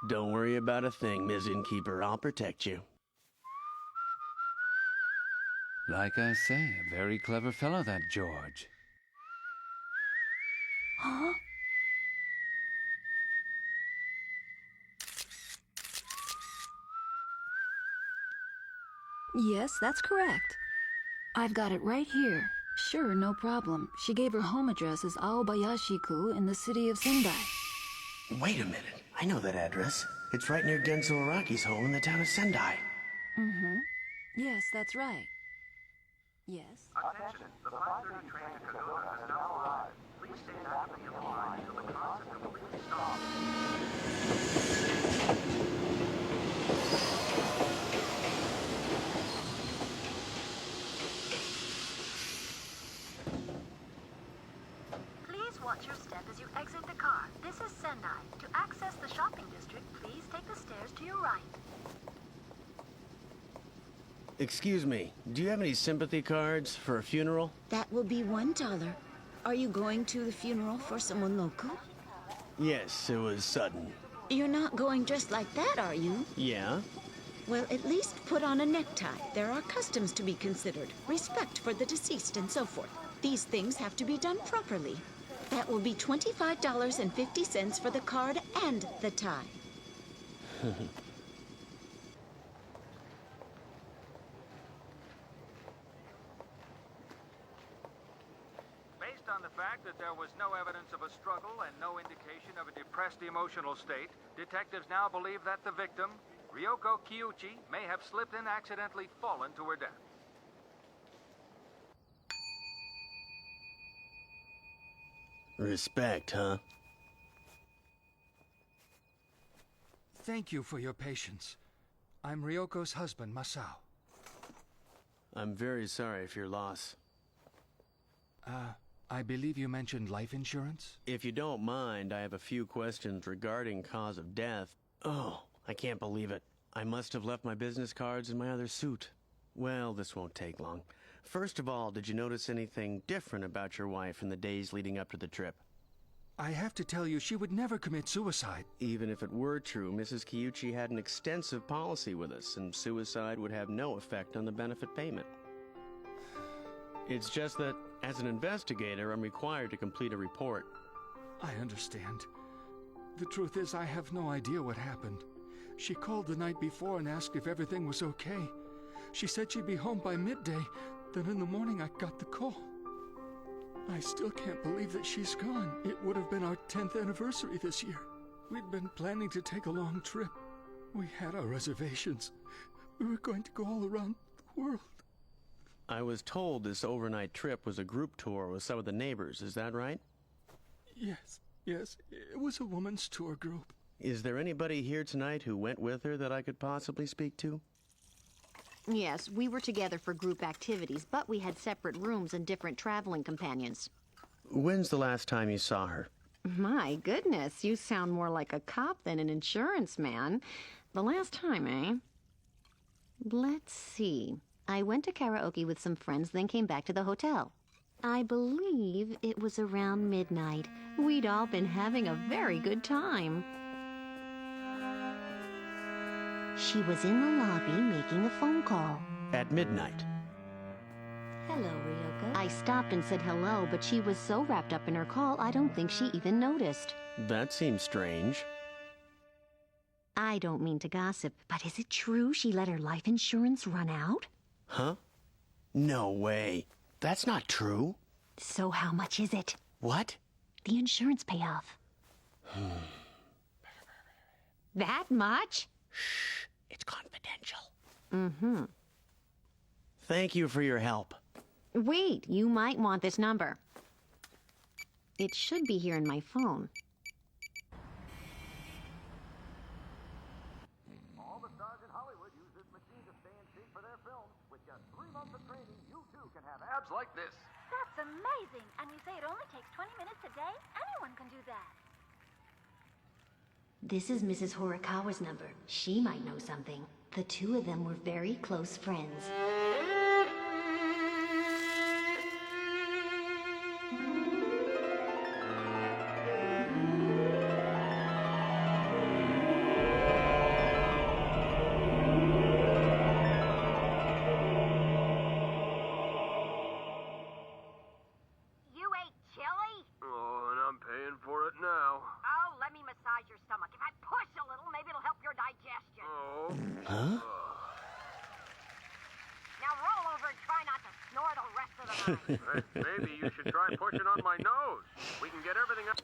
Don't worry about a thing, Ms. Innkeeper. I'll protect you. Like I say, a very clever fellow, that George. Huh? Yes, that's correct. I've got it right here. Sure, no problem. She gave her home address as Aobayashi-ku in the city of Sendai. Wait a minute. I know that address. It's right near Genzo Araki's home in the town of Sendai. Mm-hmm. Yes, that's right. Yes? Attention, the 5:30 train to Kagoda has now arrived. Please stay actively in the line until the cars have completely stopped. Please watch your step as you exit the car. This is Sendai. To access the shopping district, please take the stairs to your right. Excuse me, do you have any sympathy cards for a funeral? That will be $1. Are you going to the funeral for someone local? Yes, it was sudden. You're not going dressed like that, are you? Yeah? Well, at least put on a necktie. There are customs to be considered, respect for the deceased and so forth. These things have to be done properly. That will be $25.50 for the card and the tie. Based on the fact that there was no evidence of a struggle and no indication of a depressed emotional state, detectives now believe that the victim, Ryoko Kiyuchi, may have slipped and accidentally fallen to her death. Respect, huh? Thank you for your patience. I'm Ryoko's husband, Masao. I'm very sorry for your loss. I believe you mentioned life insurance? If you don't mind, I have a few questions regarding cause of death. Oh, I can't believe it. I must have left my business cards in my other suit. Well, this won't take long. First of all, did you notice anything different about your wife in the days leading up to the trip? I have to tell you, she would never commit suicide. Even if it were true, Mrs. Kiyuchi had an extensive policy with us, and suicide would have no effect on the benefit payment. It's just that, as an investigator, I'm required to complete a report. I understand. The truth is, I have no idea what happened. She called the night before and asked if everything was okay. She said she'd be home by midday. Then in the morning, I got the call. I still can't believe that she's gone. It would have been our 10th anniversary this year. We'd been planning to take a long trip. We had our reservations. We were going to go all around the world. I was told this overnight trip was a group tour with some of the neighbors, is that right? Yes. It was a woman's tour group. Is there anybody here tonight who went with her that I could possibly speak to? Yes, we were together for group activities, but we had separate rooms and different traveling companions. When's the last time you saw her? My goodness, you sound more like a cop than an insurance man. The last time, eh? Let's see. I went to karaoke with some friends, then came back to the hotel. I believe it was around midnight. We'd all been having a very good time. She was in the lobby making a phone call. At midnight. Hello, Ryoko. I stopped and said hello, but she was so wrapped up in her call, I don't think she even noticed. That seems strange. I don't mean to gossip, but is it true she let her life insurance run out? Huh? No way. That's not true. So how much is it? What? The insurance payoff. That much? Shh. It's confidential. Mm-hmm. Thank you for your help. Wait, you might want this number. It should be here in my phone. All the stars in Hollywood use this machine to stay in shape for their films. With just 3 months of training, you too can have abs like this. That's amazing. And you say it only takes 20 minutes a day? Anyone can do that. This is Mrs. Horikawa's number. She might know something. The two of them were very close friends. Huh? Now roll over and try not to snore the rest of the night. Maybe you should try pushing on my nose. We can get everything up.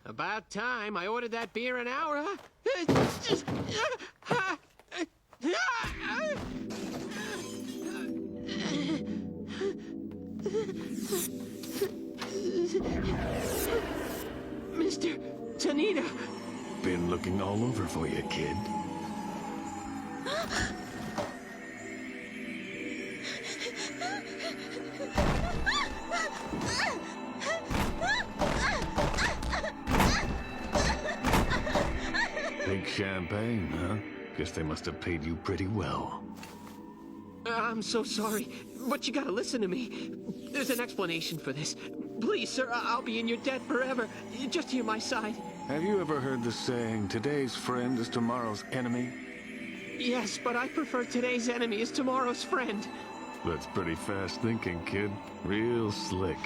About time. I ordered that beer an hour. Mr. Tanita. Been looking all over for you, kid. Big champagne, huh? Guess they must have paid you pretty well. I'm so sorry, but you gotta listen to me. There's an explanation for this. Please, sir, I'll be in your debt forever. Just hear my side. Have you ever heard the saying, today's friend is tomorrow's enemy? Yes, but I prefer today's enemy as tomorrow's friend. That's pretty fast thinking, kid. Real slick.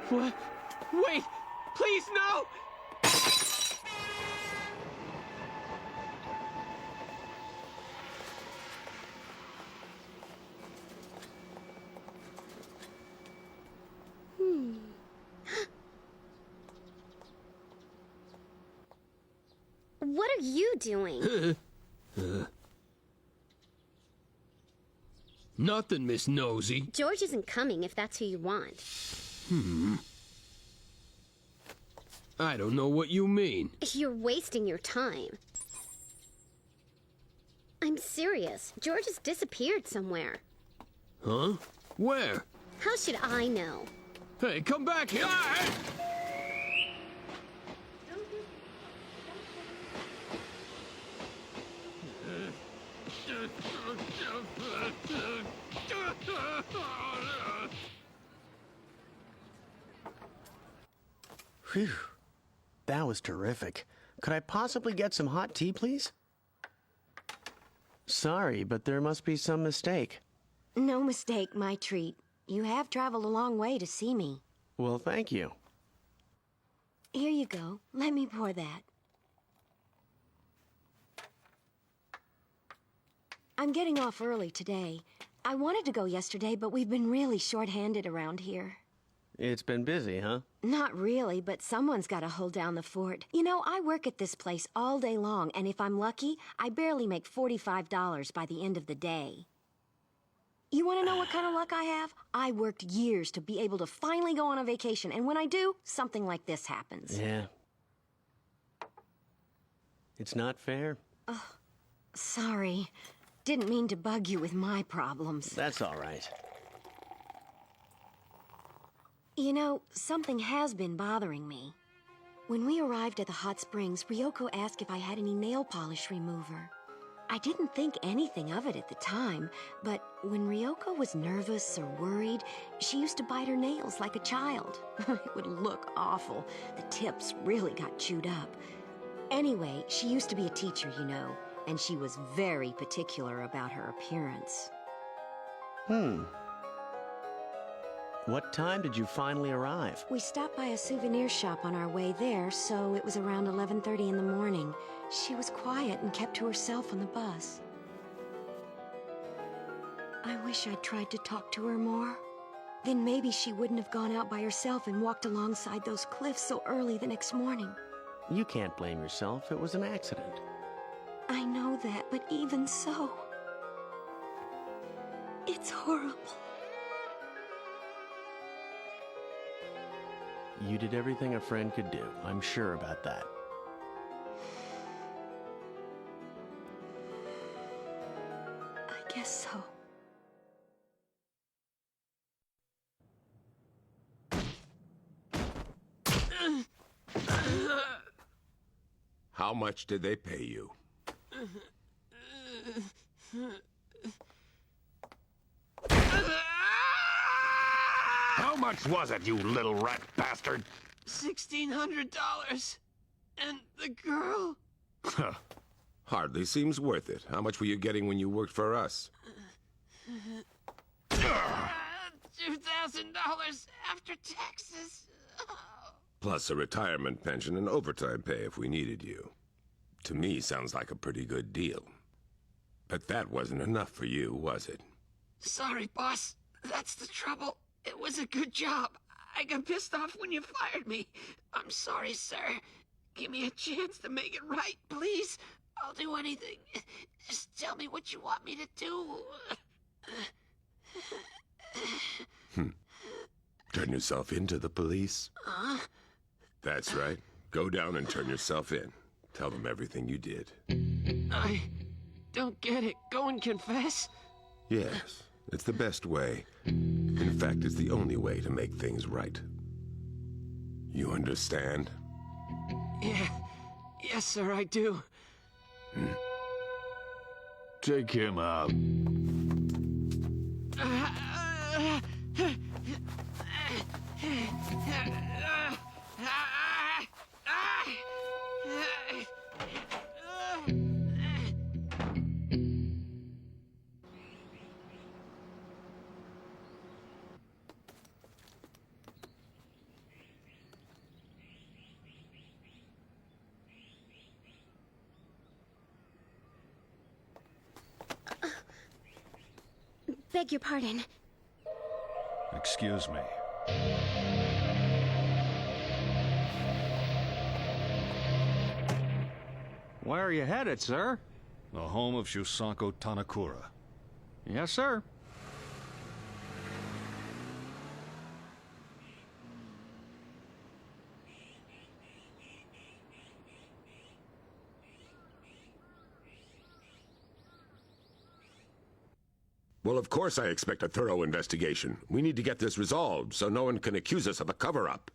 What? Wait! Please, no! What are you doing? Nothing, Miss Nosy. George isn't coming if that's who you want. I don't know what you mean. You're wasting your time. I'm serious. George has disappeared somewhere. Huh? Where? How should I know? Hey, come back here! Phew. That was terrific. Could I possibly get some hot tea, please? Sorry, but there must be some mistake. No mistake, my treat. You have traveled a long way to see me. Well, thank you. Here you go. Let me pour that. I'm getting off early today. I wanted to go yesterday, but we've been really short-handed around here. It's been busy, huh? Not really, but someone's got to hold down the fort. You know, I work at this place all day long, and if I'm lucky, I barely make $45 by the end of the day. You want to know what kind of luck I have? I worked years to be able to finally go on a vacation, and when I do, something like this happens. Yeah. It's not fair. Oh, sorry. Didn't mean to bug you with my problems. That's all right. You know, something has been bothering me. When we arrived at the hot springs, Ryoko asked if I had any nail polish remover. I didn't think anything of it at the time, but when Ryoko was nervous or worried, she used to bite her nails like a child. It would look awful. The tips really got chewed up. Anyway, she used to be a teacher, you know, and she was very particular about her appearance. What time did you finally arrive? We stopped by a souvenir shop on our way there, so it was around 11:30 in the morning. She was quiet and kept to herself on the bus. I wish I'd tried to talk to her more. Then maybe she wouldn't have gone out by herself and walked alongside those cliffs so early the next morning. You can't blame yourself. It was an accident. I know that, but even so, it's horrible. You did everything a friend could do. I'm sure about that. I guess so. How much did they pay you? How much was it, you little rat bastard? $1,600. And the girl? Hardly seems worth it. How much were you getting when you worked for us? $2,000 after taxes. Plus a retirement pension and overtime pay if we needed you. To me, sounds like a pretty good deal. But that wasn't enough for you, was it? Sorry, boss. That's the trouble. It was a good job. I got pissed off when you fired me. I'm sorry, sir. Give me a chance to make it right, please. I'll do anything. Just tell me what you want me to do. Turn yourself in to the police? That's right. Go down and turn yourself in. Tell them everything you did. I don't get it. Go and confess? Yes, it's the best way. In fact, it's the only way to make things right. You understand? Yeah. Yes, sir, I do. Take him out. Beg your pardon. Excuse me. Where are you headed, sir? The home of Shusako Tanakura. Yes, sir. Well, of course I expect a thorough investigation. We need to get this resolved so no one can accuse us of a cover-up.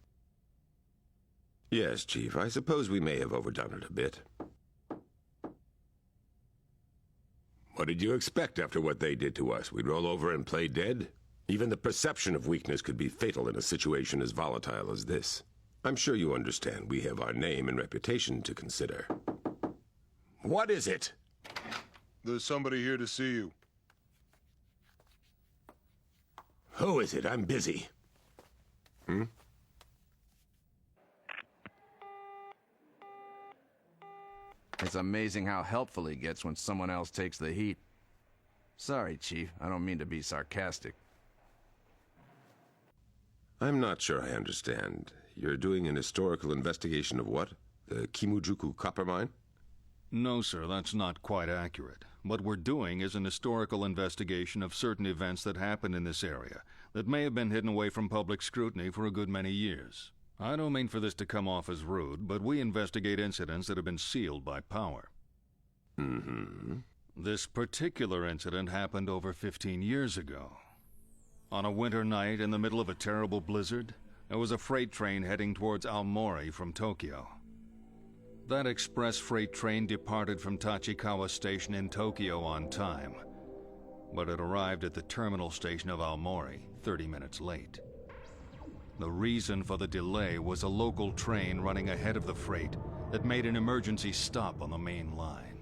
Yes, Chief, I suppose we may have overdone it a bit. What did you expect after what they did to us? We'd roll over and play dead? Even the perception of weakness could be fatal in a situation as volatile as this. I'm sure you understand we have our name and reputation to consider. What is it? There's somebody here to see you. Who is it? I'm busy. It's amazing how helpful he gets when someone else takes the heat. Sorry, Chief. I don't mean to be sarcastic. I'm not sure I understand. You're doing an historical investigation of what? The Kimujuku copper mine? No, sir, that's not quite accurate. What we're doing is an historical investigation of certain events that happened in this area that may have been hidden away from public scrutiny for a good many years. I don't mean for this to come off as rude, but we investigate incidents that have been sealed by power. This particular incident happened over 15 years ago. On a winter night in the middle of a terrible blizzard, there was a freight train heading towards Aomori from Tokyo. That express freight train departed from Tachikawa Station in Tokyo on time, but it arrived at the terminal station of Aomori 30 minutes late. The reason for the delay was a local train running ahead of the freight that made an emergency stop on the main line.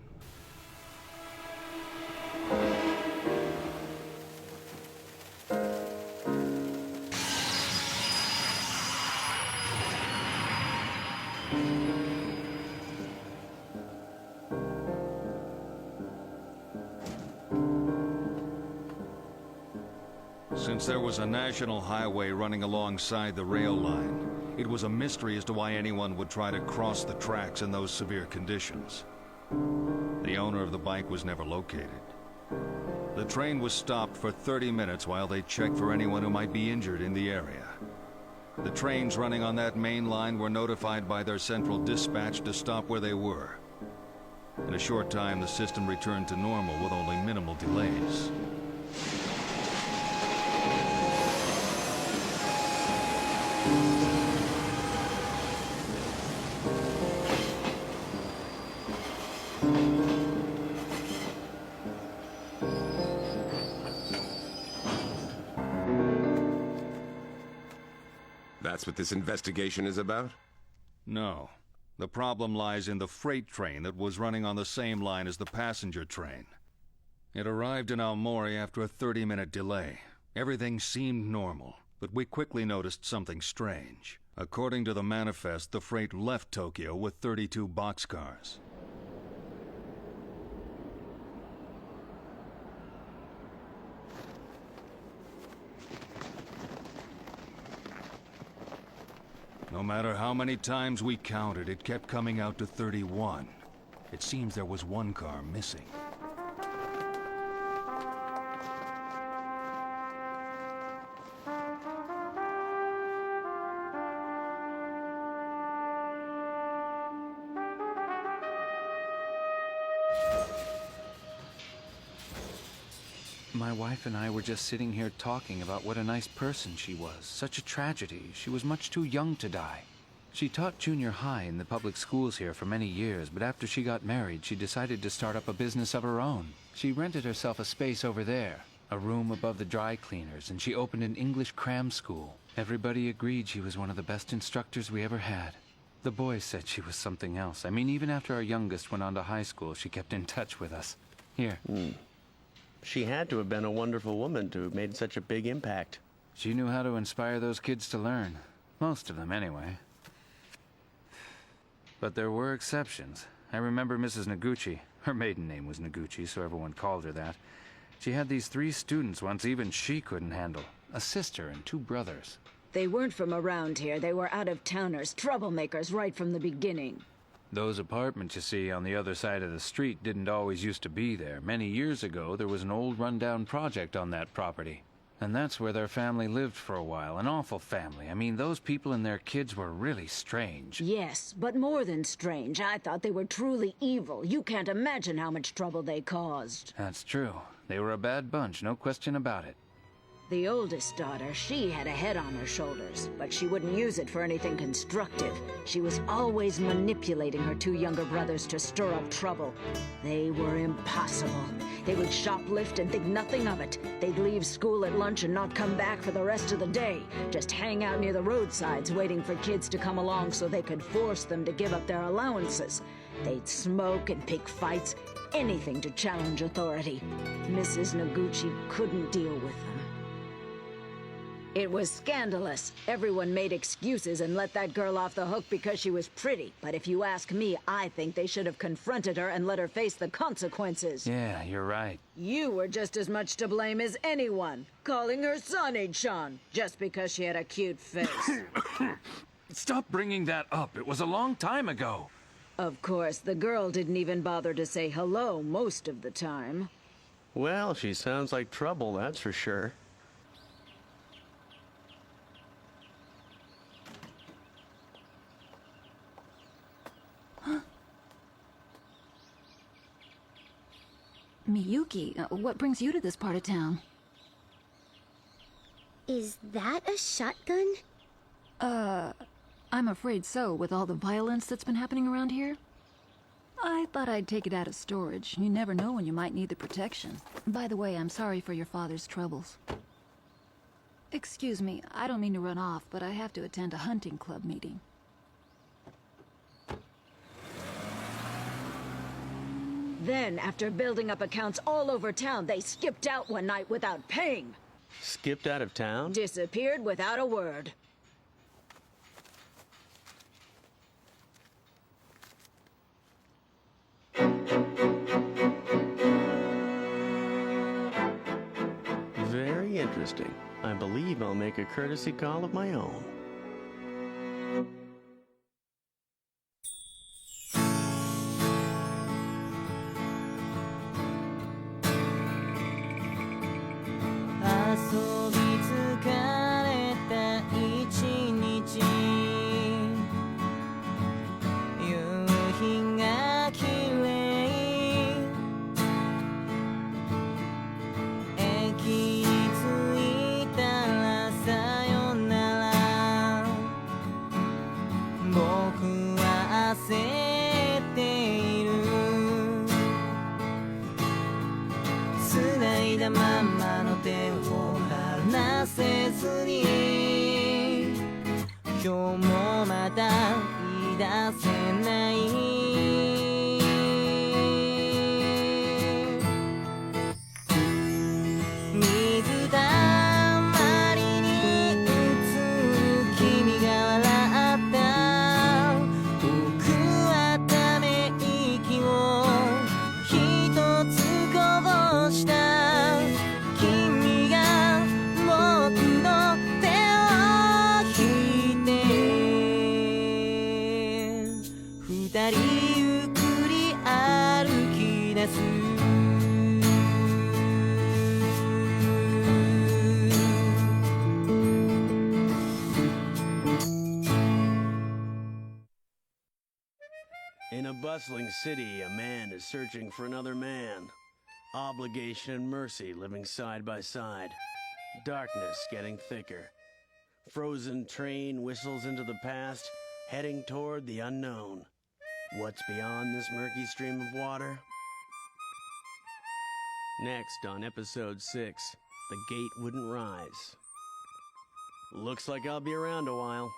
Since there was a national highway running alongside the rail line, it was a mystery as to why anyone would try to cross the tracks in those severe conditions. The owner of the bike was never located. The train was stopped for 30 minutes while they checked for anyone who might be injured in the area. The trains running on that main line were notified by their central dispatch to stop where they were. In a short time, the system returned to normal with only minimal delays. That's what this investigation is about? No. The problem lies in the freight train that was running on the same line as the passenger train. It arrived in Aomori after a 30-minute delay. Everything seemed normal, but we quickly noticed something strange. According to the manifest, the freight left Tokyo with 32 boxcars. No matter how many times we counted, it kept coming out to 31. It seems there was one car missing. My wife and I were just sitting here talking about what a nice person she was. Such a tragedy. She was much too young to die. She taught junior high in the public schools here for many years, but after she got married, she decided to start up a business of her own. She rented herself a space over there, a room above the dry cleaners, and she opened an English cram school. Everybody agreed she was one of the best instructors we ever had. The boys said she was something else. I mean, even after our youngest went on to high school, she kept in touch with us. Here. She had to have been a wonderful woman to have made such a big impact. She knew how to inspire those kids to learn. Most of them, anyway. But there were exceptions. I remember Mrs. Noguchi. Her maiden name was Noguchi, so everyone called her that. She had these 3 students once even she couldn't handle. A sister and 2 brothers. They weren't from around here. They were out-of-towners, troublemakers right from the beginning. Those apartments you see on the other side of the street didn't always used to be there. Many years ago, there was an old rundown project on that property. And that's where their family lived for a while. An awful family. I mean, those people and their kids were really strange. Yes, but more than strange. I thought they were truly evil. You can't imagine how much trouble they caused. That's true. They were a bad bunch, no question about it. The oldest daughter, she had a head on her shoulders, but she wouldn't use it for anything constructive. She was always manipulating her 2 younger brothers to stir up trouble. They were impossible. They would shoplift and think nothing of it. They'd leave school at lunch and not come back for the rest of the day. Just hang out near the roadsides waiting for kids to come along so they could force them to give up their allowances. They'd smoke and pick fights, anything to challenge authority. Mrs. Noguchi couldn't deal with them. It was scandalous. Everyone made excuses and let that girl off the hook because she was pretty. But if you ask me, I think they should have confronted her and let her face the consequences. Yeah, you're right. You were just as much to blame as anyone, calling her Sonny-chan, just because she had a cute face. Stop bringing that up. It was a long time ago. Of course, the girl didn't even bother to say hello most of the time. Well, she sounds like trouble, that's for sure. Miyuki, what brings you to this part of town? Is that a shotgun? I'm afraid so, with all the violence that's been happening around here. I thought I'd take it out of storage. You never know when you might need the protection. By the way, I'm sorry for your father's troubles. Excuse me, I don't mean to run off, but I have to attend a hunting club meeting. Then, after building up accounts all over town, they skipped out one night without paying. Skipped out of town? Disappeared without a word. Very interesting. I believe I'll make a courtesy call of my own. Yo もまた言い出せない水たまりに映る君が笑った僕はため息を一つこぼした君が僕の手を引いて二人ゆっくり歩き出すIn a bustling city, a man is searching for another man. Obligation and mercy living side by side. Darkness getting thicker. Frozen train whistles into the past, heading toward the unknown. What's beyond this murky stream of water? Next on episode 6, The Gate Wouldn't Rise. Looks like I'll be around a while.